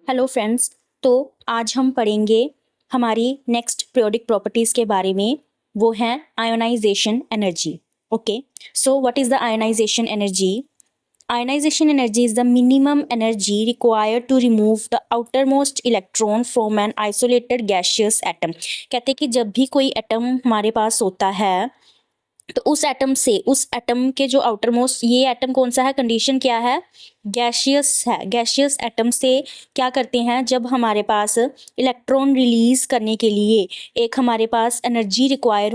Hello friends. तो आज हम पढ़ेंगे हमारी नेक्स्ट पीरियोडिक प्रॉपर्टीज के बारे में। वो है ionization energy. Okay, so what is the ionization energy? Ionization energy is the minimum energy required to remove the outermost electron from an isolated gaseous atom। कहते हैं कि जब भी कोई एटम हमारे पास होता है तो उस एटम के जो आउटर मोस्ट, ये एटम कौन सा है, कंडीशन क्या है, गैशियस है। गैशियस एटम से क्या करते हैं, जब हमारे पास इलेक्ट्रॉन रिलीज करने के लिए एक हमारे पास एनर्जी रिक्वायर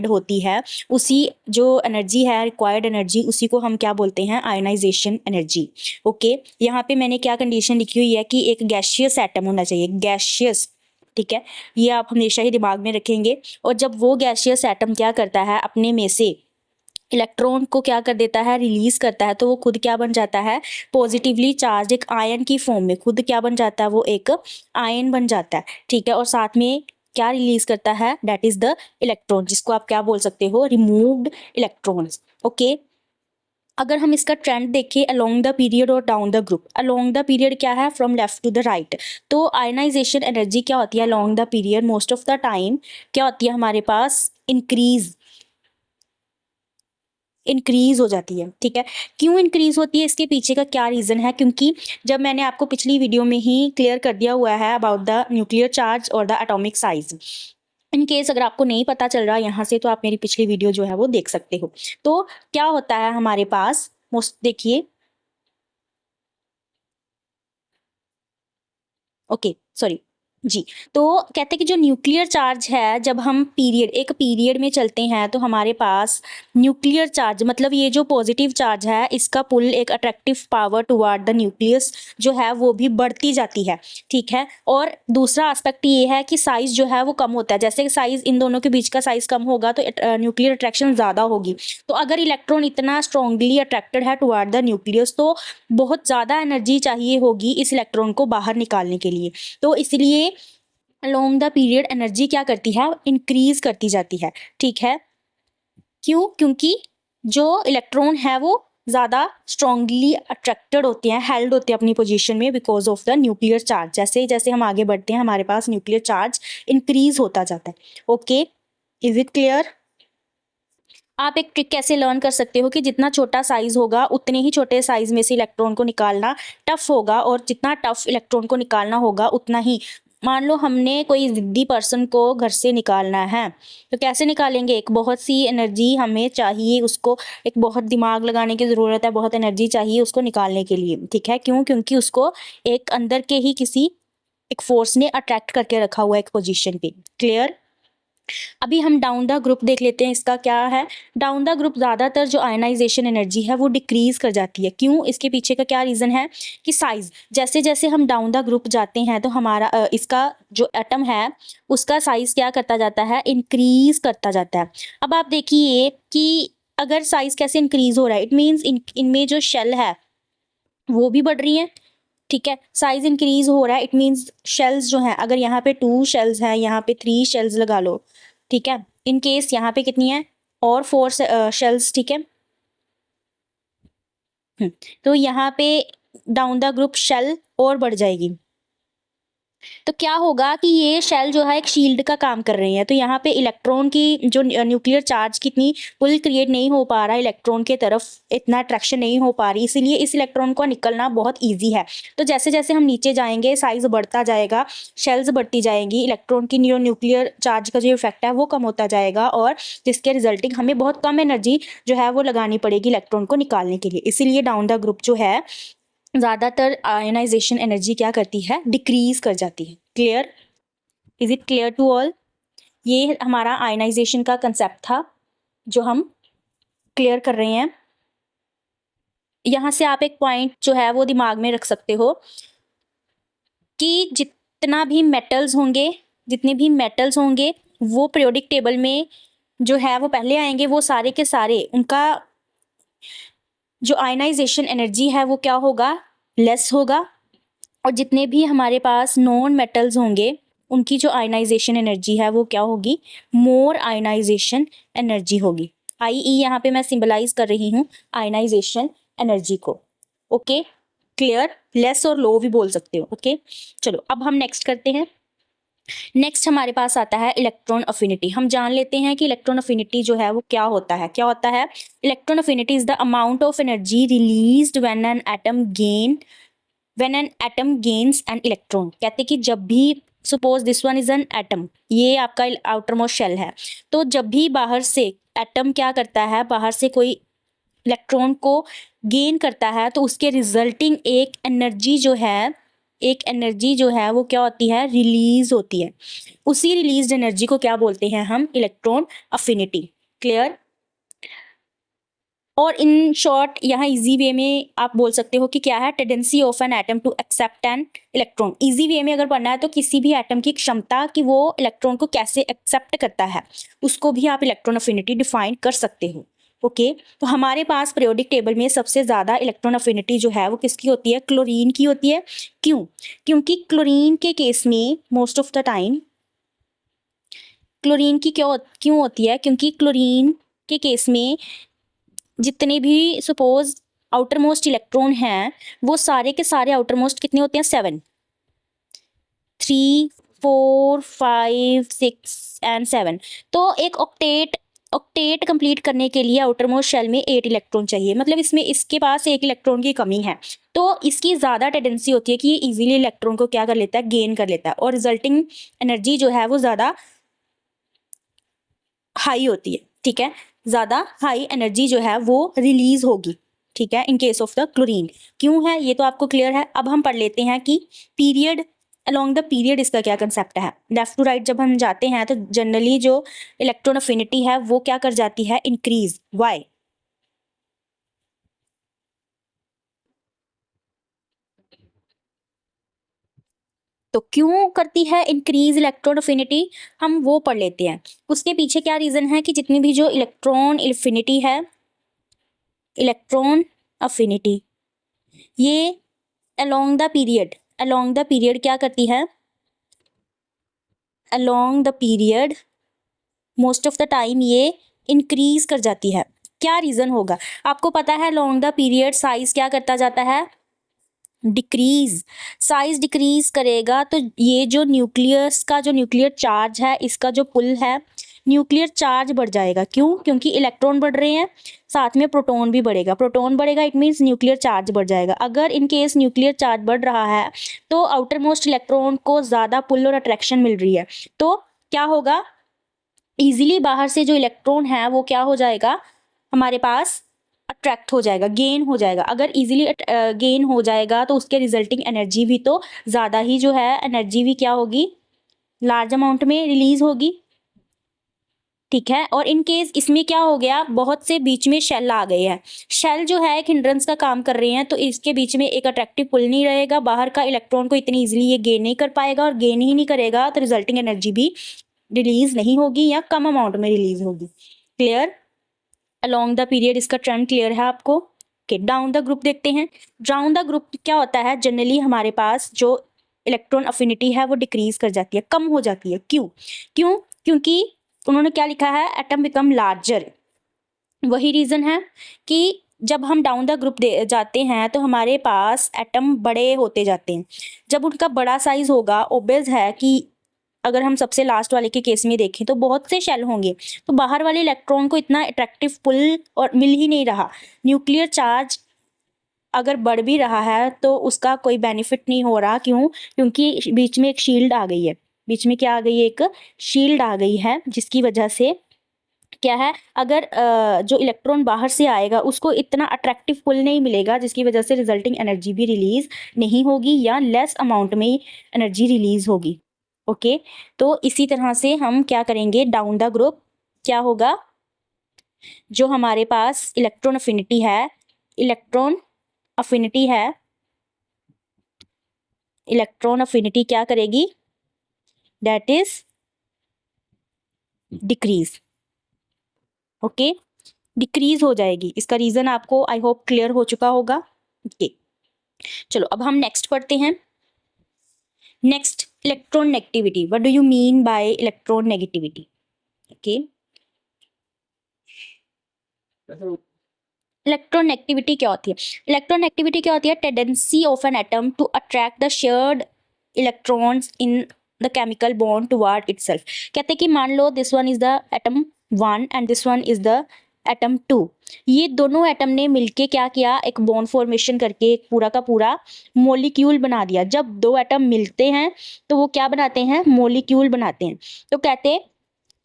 होती है, उसी जो एनर्जी है, रिक्वायर्ड एनर्जी, उसी को हम क्या बोलते हैं, आयोनाइजेशन एनर्जी। ओके, यहाँ पे मैंने क्या कंडीशन लिखी हुई है कि एक गैशियस एटम होना चाहिए, गैशियस। ठीक है, ये आप हमेशा ही दिमाग में रखेंगे। और जब वो गैसियस एटम क्या करता है, अपने में से इलेक्ट्रॉन को क्या कर देता है, रिलीज करता है, तो वो खुद क्या बन जाता है, पॉजिटिवली चार्ज एक आयन की फॉर्म में खुद क्या बन जाता है, वो एक आयन बन जाता है। ठीक है, और साथ में क्या रिलीज करता है, दैट इज द इलेक्ट्रॉन, जिसको आप क्या बोल सकते हो, रिमूव्ड इलेक्ट्रॉन्स। ओके, अगर हम इसका ट्रेंड देखें अलोंग द पीरियड और down the group, along the period क्या है, from left to the right, तो आयनाइजेशन एनर्जी क्या होती है along the period, most of the time क्या होती है हमारे पास, इंक्रीज हो जाती है। ठीक है, क्यों इंक्रीज होती है, इसके पीछे का क्या रीज़न है, क्योंकि जब मैंने आपको पिछली वीडियो में ही क्लियर कर दिया हुआ है अबाउट द न्यूक्लियर चार्ज और the atomic size. In case अगर आपको नहीं पता चल रहा यहाँ से, तो आप मेरी पिछली वीडियो जो है वो देख सकते हो। तो क्या होता है हमारे पास, मोस्ट देखिए, ओके सॉरी जी, तो कहते हैं कि जो न्यूक्लियर चार्ज है, जब हम एक पीरियड में चलते हैं तो हमारे पास न्यूक्लियर चार्ज, मतलब ये जो पॉजिटिव चार्ज है, इसका पुल, एक attractive power toward the nucleus जो है वो भी बढ़ती जाती है। ठीक है, और दूसरा एस्पेक्ट ये है कि साइज जो है वो कम होता है। जैसे साइज, इन दोनों के बीच का साइज कम होगा तो न्यूक्लियर अट्रैक्शन ज़्यादा होगी। तो अगर इलेक्ट्रॉन इतना स्ट्रांगली अट्रैक्टेड है टुवर्ड द न्यूक्लियस, तो बहुत ज़्यादा एनर्जी चाहिए होगी इस इलेक्ट्रॉन को बाहर निकालने के लिए। तो इसलिए अलोंग द पीरियड एनर्जी क्या करती है, इंक्रीज करती जाती है। ठीक है, क्यों, क्योंकि जो इलेक्ट्रॉन है वो ज़्यादा स्ट्रांगली अट्रैक्टेड होते हैं, हेल्ड होते हैं अपनी पोजीशन में, because of the nuclear charge. जैसे जैसे हम आगे बढ़ते हैं हमारे पास न्यूक्लियर चार्ज इंक्रीज होता जाता है। Okay, is it clear? आप एक ट्रिक कैसे लर्न कर सकते हो कि जितना छोटा साइज होगा उतने ही छोटे साइज में से इलेक्ट्रॉन को निकालना टफ होगा, और जितना टफ इलेक्ट्रॉन को निकालना होगा उतना ही, मान लो हमने कोई जिद्दी पर्सन को घर से निकालना है, तो कैसे निकालेंगे, एक बहुत सी एनर्जी हमें चाहिए, उसको एक बहुत दिमाग लगाने की ज़रूरत है, बहुत एनर्जी चाहिए उसको निकालने के लिए। ठीक है, क्यों, क्योंकि उसको एक अंदर के ही किसी एक फोर्स ने अट्रैक्ट करके रखा हुआ है एक पोजीशन पे। क्लियर? अभी हम डाउन द ग्रुप देख लेते हैं, इसका क्या है। डाउन द ग्रुप ज़्यादातर जो आयनाइजेशन एनर्जी है वो डिक्रीज कर जाती है। क्यों, इसके पीछे का क्या रीज़न है कि साइज, जैसे जैसे हम डाउन द ग्रुप जाते हैं तो हमारा इसका जो एटम है उसका साइज क्या करता जाता है, इंक्रीज करता जाता है। अब आप देखिए कि अगर साइज कैसे इंक्रीज हो रहा है, इट मीन्स इनमें जो शेल है वो भी बढ़ रही है। ठीक है, साइज इंक्रीज हो रहा है, इट मीन्स शेल्स जो हैं, अगर यहाँ पे 2 शेल्स हैं, यहाँ पे 3 शेल्स लगा लो। ठीक है, इन केस यहाँ पे कितनी है, और 4 शेल्स। ठीक है, तो यहाँ पे डाउन द ग्रुप शेल और बढ़ जाएगी। तो क्या होगा कि ये शेल जो है एक शील्ड का काम कर रही है, तो यहाँ पे इलेक्ट्रॉन की जो न्यूक्लियर चार्ज कितनी पुल क्रिएट नहीं हो पा रहा, इलेक्ट्रॉन के तरफ इतना अट्रैक्शन नहीं हो पा रही, इसीलिए इस इलेक्ट्रॉन को निकलना बहुत ईजी है। तो जैसे जैसे हम नीचे जाएंगे साइज बढ़ता जाएगा, शेल्स बढ़ती जाएंगी, इलेक्ट्रॉन की न्यूक्लियर चार्ज का जो इफेक्ट है वो कम होता जाएगा, और जिसके रिजल्टिंग हमें बहुत कम एनर्जी जो है वो लगानी पड़ेगी इलेक्ट्रॉन को निकालने के लिए। इसीलिए डाउन द ग्रुप जो है ज़्यादातर आयनाइजेशन एनर्जी क्या करती है, डिक्रीज कर जाती है। Clear? Is it clear to all? ये हमारा आयनाइजेशन का कंसेप्ट था जो हम क्लियर कर रहे हैं। यहाँ से आप एक पॉइंट जो है वो दिमाग में रख सकते हो कि जितने भी मेटल्स होंगे वो पीरियोडिक टेबल में जो है वो पहले आएंगे, वो सारे के सारे उनका जो आयनाइजेशन एनर्जी है वो क्या होगा, लेस होगा। और जितने भी हमारे पास नॉन मेटल्स होंगे उनकी जो आयनाइजेशन एनर्जी है वो क्या होगी, मोर आयनाइजेशन एनर्जी होगी। आई ई यहाँ पे मैं सिंबलाइज कर रही हूँ आयनाइजेशन एनर्जी को। ओके, क्लियर, लेस और लो भी बोल सकते हो। ओके चलो अब हम नेक्स्ट करते हैं। नेक्स्ट हमारे पास आता है इलेक्ट्रॉन अफिनिटी। हम जान लेते हैं कि इलेक्ट्रॉन अफिनिटी जो है वो क्या होता है। क्या होता है? Electron affinity is the amount of energy released when an atom gains an electron. कहते कि जब भी suppose this one is an atom, ये आपका आउटर मोस्ट शेल है, तो जब भी बाहर से एटम क्या करता है, बाहर से कोई इलेक्ट्रॉन को गेन करता है, तो उसके रिजल्टिंग एक एनर्जी जो है वो क्या होती है, रिलीज होती है। उसी रिलीज एनर्जी को क्या बोलते हैं हम, इलेक्ट्रॉन अफिनिटी। क्लियर? और इन शॉर्ट यहाँ इजी वे में आप बोल सकते हो कि क्या है, tendency of an atom to accept an electron. Easy way में अगर पढ़ना है तो किसी भी एटम की क्षमता कि वो इलेक्ट्रॉन को कैसे एक्सेप्ट करता है, उसको भी आप इलेक्ट्रॉन अफिनिटी डिफाइन कर सकते हो। ओके तो हमारे पास पीरियोडिक टेबल में सबसे ज़्यादा इलेक्ट्रॉन अफिनिटी जो है वो किसकी होती है, क्लोरीन की होती है। क्यों? क्योंकि क्लोरीन के केस में most of the time chlorine की क्यों होती है, क्योंकि क्लोरीन के केस में जितने भी सपोज आउटर मोस्ट इलेक्ट्रॉन हैं वो सारे के सारे आउटर मोस्ट कितने होते हैं, 7, 3, 4, 5, 6 एंड 7। तो एक ऑक्टेट कंप्लीट करने के लिए आउटर मोस्ट शेल में 8 इलेक्ट्रॉन चाहिए, मतलब इसमें इसके पास एक इलेक्ट्रॉन की कमी है, तो इसकी ज़्यादा टेंडेंसी होती है कि ये इजीली इलेक्ट्रॉन को क्या कर लेता है, गेन कर लेता है, और रिजल्टिंग एनर्जी जो है वो ज़्यादा हाई होती है। ठीक है, ज़्यादा हाई एनर्जी जो है वो रिलीज होगी। ठीक है, in case of the chlorine. क्यों है ये तो आपको क्लियर है। अब हम पढ़ लेते हैं कि पीरियड, अलोंग द पीरियड इसका क्या कंसेप्ट है। लेफ्ट टू राइट जब हम जाते हैं तो जनरली जो इलेक्ट्रॉन अफिनिटी है वो क्या कर जाती है, इंक्रीज। वाई? तो क्यों करती है इंक्रीज इलेक्ट्रॉन अफिनिटी, हम वो पढ़ लेते हैं। उसके पीछे क्या रीज़न है कि जितनी भी जो इलेक्ट्रॉन अफिनिटी है, इलेक्ट्रॉन अफिनिटी ये अलोंग द पीरियड क्या करती है, along the period most of the time ये इंक्रीज कर जाती है। क्या रीज़न होगा? आपको पता है अलोंग द पीरियड साइज क्या करता जाता है, डिक्रीज। साइज डिक्रीज करेगा तो ये जो न्यूक्लियस का जो न्यूक्लियर चार्ज है, इसका जो पुल है, न्यूक्लियर चार्ज बढ़ जाएगा। क्यों? क्योंकि इलेक्ट्रॉन बढ़ रहे हैं, साथ में प्रोटॉन भी बढ़ेगा। प्रोटॉन बढ़ेगा इट मीन्स न्यूक्लियर चार्ज बढ़ जाएगा। अगर इन केस न्यूक्लियर चार्ज बढ़ रहा है तो आउटर मोस्ट इलेक्ट्रॉन को ज़्यादा पुल और अट्रैक्शन मिल रही है, तो क्या होगा, इजीली बाहर से जो इलेक्ट्रॉन है वो क्या हो जाएगा, हमारे पास अट्रैक्ट हो जाएगा, गेन हो जाएगा। अगर इजीली गेन हो जाएगा तो उसके रिजल्टिंग एनर्जी भी तो ज़्यादा ही जो है, एनर्जी भी क्या होगी, लार्ज अमाउंट में रिलीज होगी। ठीक है, और इन केस इसमें क्या हो गया, बहुत से बीच में शेल आ गए हैं। शेल जो है एक हिंड्रेंस का काम कर रहे हैं, तो इसके बीच में एक अट्रैक्टिव पुल नहीं रहेगा, बाहर का इलेक्ट्रॉन को इतनी इजीली ये गेन नहीं कर पाएगा, और गेन ही नहीं करेगा तो रिजल्टिंग एनर्जी भी रिलीज नहीं होगी या कम अमाउंट में रिलीज होगी। क्लियर? अलोंग द पीरियड इसका ट्रेंड क्लियर है आपको। ओके डाउन द ग्रुप देखते हैं। डाउन द ग्रुप क्या होता है, जनरली हमारे पास जो इलेक्ट्रॉन अफिनिटी है वो डिक्रीज कर जाती है, कम हो जाती है। क्यों? क्योंकि उन्होंने क्या लिखा है, एटम बिकम लार्जर। वही रीज़न है कि जब हम डाउन द ग्रुप जाते हैं तो हमारे पास एटम बड़े होते जाते हैं। जब उनका बड़ा साइज होगा, ऑब्वियस है कि अगर हम सबसे लास्ट वाले के केस में देखें तो बहुत से शेल होंगे, तो बाहर वाले इलेक्ट्रॉन को इतना अट्रैक्टिव पुल और मिल ही नहीं रहा। न्यूक्लियर चार्ज अगर बढ़ भी रहा है तो उसका कोई बेनिफिट नहीं हो रहा। क्यों? क्योंकि बीच में एक शील्ड आ गई है, बीच में क्या आ गई है, एक शील्ड आ गई है, जिसकी वजह से क्या है, अगर जो इलेक्ट्रॉन बाहर से आएगा उसको इतना अट्रैक्टिव पुल नहीं मिलेगा, जिसकी वजह से रिजल्टिंग एनर्जी भी रिलीज नहीं होगी या लेस अमाउंट में एनर्जी रिलीज होगी। ओके तो इसी तरह से हम क्या करेंगे, डाउन द ग्रुप क्या होगा, जो हमारे पास इलेक्ट्रॉन अफिनिटी है, इलेक्ट्रॉन अफिनिटी है, इलेक्ट्रॉन अफिनिटी क्या करेगी, that is decrease. Okay decrease हो जाएगी। इसका रीजन आपको आई होप क्लियर हो चुका होगा। ओके चलो अब हम नेक्स्ट पढ़ते हैं। Next electron negativity. What do you mean by electron negativity? Okay electronegativity क्या होती है? इलेक्ट्रोनेगेटिविटी क्या होती है? Tendency of an atom to attract the shared electrons in the chemical bond toward itself. कहते हैं कि मान लो this one is the atom 1 and this one is the atom 2। ये दोनों एटम ने मिलके क्या किया? एक बॉन्ड फॉर्मेशन करके एक पूरा का पूरा मॉलिक्यूल बना दिया। जब दो एटम मिलते हैं तो वो क्या बनाते हैं? मॉलिक्यूल बनाते हैं। तो कहते हैं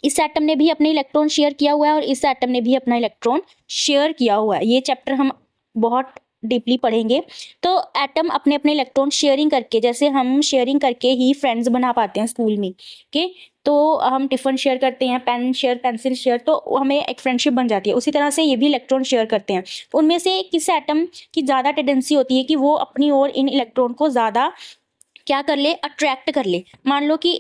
इस एटम ने भी अपने इलेक्ट्रॉन शेयर किया हुआ है और इस एटम ने भी अपना इलेक्ट्रॉन शेयर किया हुआ है। ये चैप्टर हम बहुत डीपली पढ़ेंगे। तो एटम अपने अपने इलेक्ट्रॉन शेयरिंग करके, जैसे हम शेयरिंग करके ही फ्रेंड्स बना पाते हैं स्कूल में, ओके, तो हम टिफिन शेयर करते हैं, पेन शेयर, पेंसिल शेयर, तो हमें एक फ्रेंडशिप बन जाती है। उसी तरह से ये भी इलेक्ट्रॉन शेयर करते हैं। तो उनमें से किस एटम की ज़्यादा टेंडेंसी होती है कि वो अपनी ओर इन इलेक्ट्रॉन को ज़्यादा क्या कर ले? अट्रैक्ट कर ले। मान लो कि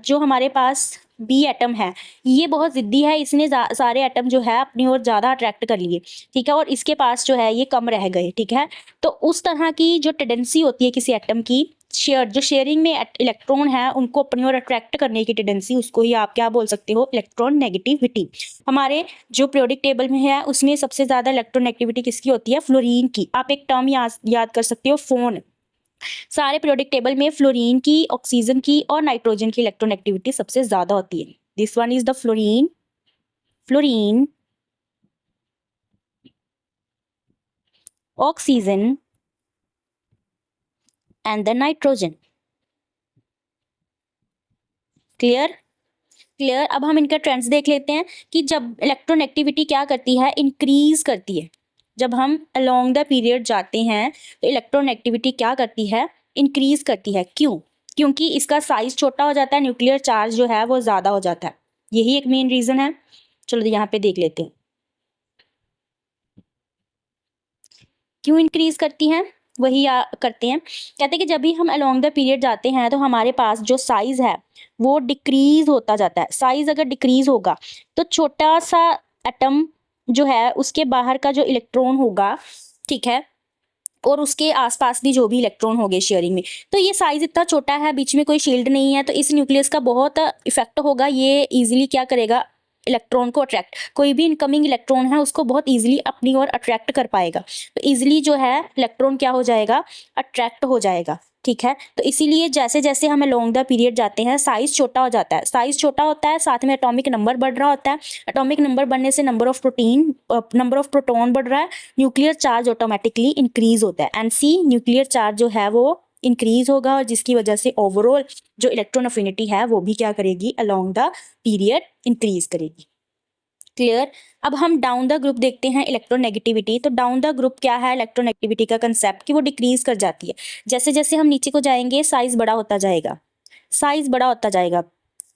जो हमारे पास बी एटम है, ये बहुत ज़िद्दी है, इसने सारे एटम जो है अपनी ओर ज़्यादा अट्रैक्ट कर लिए, ठीक है, और इसके पास जो है ये कम रह गए, ठीक है। तो उस तरह की जो टेंडेंसी होती है किसी एटम की, जो शेयरिंग में इलेक्ट्रॉन है उनको अपनी ओर अट्रैक्ट करने की टेंडेंसी, उसको ही आप क्या बोल सकते हो? Electron negativity. हमारे जो पीरियोडिक टेबल में है उसमें सबसे ज़्यादा इलेक्ट्रॉन नेगेटिविटी किसकी होती है? फ्लोरीन की। आप एक टर्म याद कर सकते हो, फोन। सारे पीरियोडिक टेबल में फ्लोरीन की, ऑक्सीजन की और नाइट्रोजन की इलेक्ट्रोनेगेटिविटी सबसे ज्यादा होती है। This one is the fluorine, oxygen and the nitrogen. Clear? Clear. अब हम इनका ट्रेंड्स देख लेते हैं कि जब इलेक्ट्रोनेगेटिविटी क्या करती है? इंक्रीज करती है। जब हम अलोंग द पीरियड जाते हैं तो इलेक्ट्रोनेगेटिविटी क्या करती है? इंक्रीज करती है। क्यों? क्योंकि इसका साइज छोटा हो जाता है, न्यूक्लियर चार्ज जो है वो ज़्यादा हो जाता है। यही एक मेन रीज़न है। चलो यहाँ पे देख लेते हैं क्यों इंक्रीज करती हैं। वही करते हैं। कहते हैं कि जब भी हम अलोंग द पीरियड जाते हैं तो हमारे पास जो साइज है वो डिक्रीज होता जाता है। साइज अगर डिक्रीज होगा तो छोटा सा एटम जो है उसके बाहर का जो इलेक्ट्रॉन होगा, ठीक है, और उसके आसपास भी जो भी इलेक्ट्रॉन हो गए शेयरिंग में, तो ये साइज इतना छोटा है, बीच में कोई शील्ड नहीं है, तो इस न्यूक्लियस का बहुत इफेक्ट होगा। ये इजीली क्या करेगा? इलेक्ट्रॉन को अट्रैक्ट, कोई भी इनकमिंग इलेक्ट्रॉन है उसको बहुत इजीली अपनी ओर अट्रैक्ट कर पाएगा। तो इजीली जो है इलेक्ट्रॉन क्या हो जाएगा? अट्रैक्ट हो जाएगा, ठीक है। तो इसीलिए जैसे जैसे हम लॉन्ग द पीरियड जाते हैं साइज छोटा हो जाता है। साइज छोटा होता है, साथ में एटॉमिक नंबर बढ़ रहा होता है। एटॉमिक नंबर बढ़ने से नंबर ऑफ प्रोटॉन बढ़ रहा है, न्यूक्लियर चार्ज ऑटोमेटिकली इंक्रीज होता है। एंड सी न्यूक्लियर चार्ज जो है वो इंक्रीज होगा और जिसकी वजह से ओवरऑल जो इलेक्ट्रॉन अफिनिटी है वो भी क्या करेगी? अलोंग द पीरियड इंक्रीज करेगी। क्लियर। अब हम डाउन द ग्रुप देखते हैं इलेक्ट्रोनेगेटिविटी। तो डाउन द ग्रुप क्या है इलेक्ट्रोनेगेटिविटी का कंसेप्ट? कि वो डिक्रीज कर जाती है। जैसे जैसे हम नीचे को जाएंगे साइज बड़ा होता जाएगा, साइज बड़ा होता जाएगा।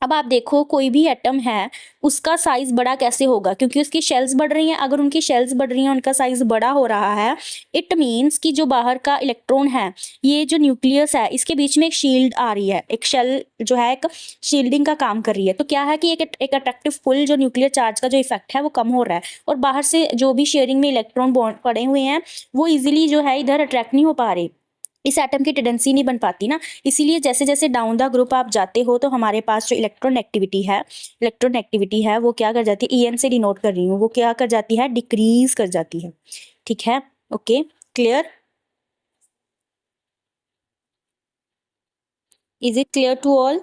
अब आप देखो कोई भी एटम है उसका साइज बड़ा कैसे होगा? क्योंकि उसकी शेल्स बढ़ रही हैं। अगर उनकी शेल्स बढ़ रही हैं, उनका साइज बड़ा हो रहा है, इट मीन्स कि जो बाहर का इलेक्ट्रॉन है, ये जो न्यूक्लियस है, इसके बीच में एक शील्ड आ रही है, एक शेल जो है एक शील्डिंग का काम कर रही है। तो क्या है कि एक अट्रैक्टिव पुल, जो न्यूक्लियर चार्ज का जो इफेक्ट है वो कम हो रहा है और बाहर से जो भी शेयरिंग में इलेक्ट्रॉन बॉन्ड पड़े हुए हैं वो इजिली जो है इधर अट्रैक्ट नहीं हो पा रहे, इस एटम की टेंडेंसी नहीं बन पाती ना। इसीलिए जैसे जैसे डाउन द ग्रुप आप जाते हो तो हमारे पास जो इलेक्ट्रोनेगेटिविटी है वो क्या कर जाती है? EN से डिनोट कर रही हूँ, वो क्या कर जाती है? डिक्रीज कर जाती है, ठीक है। Okay, clear? Is it clear to all?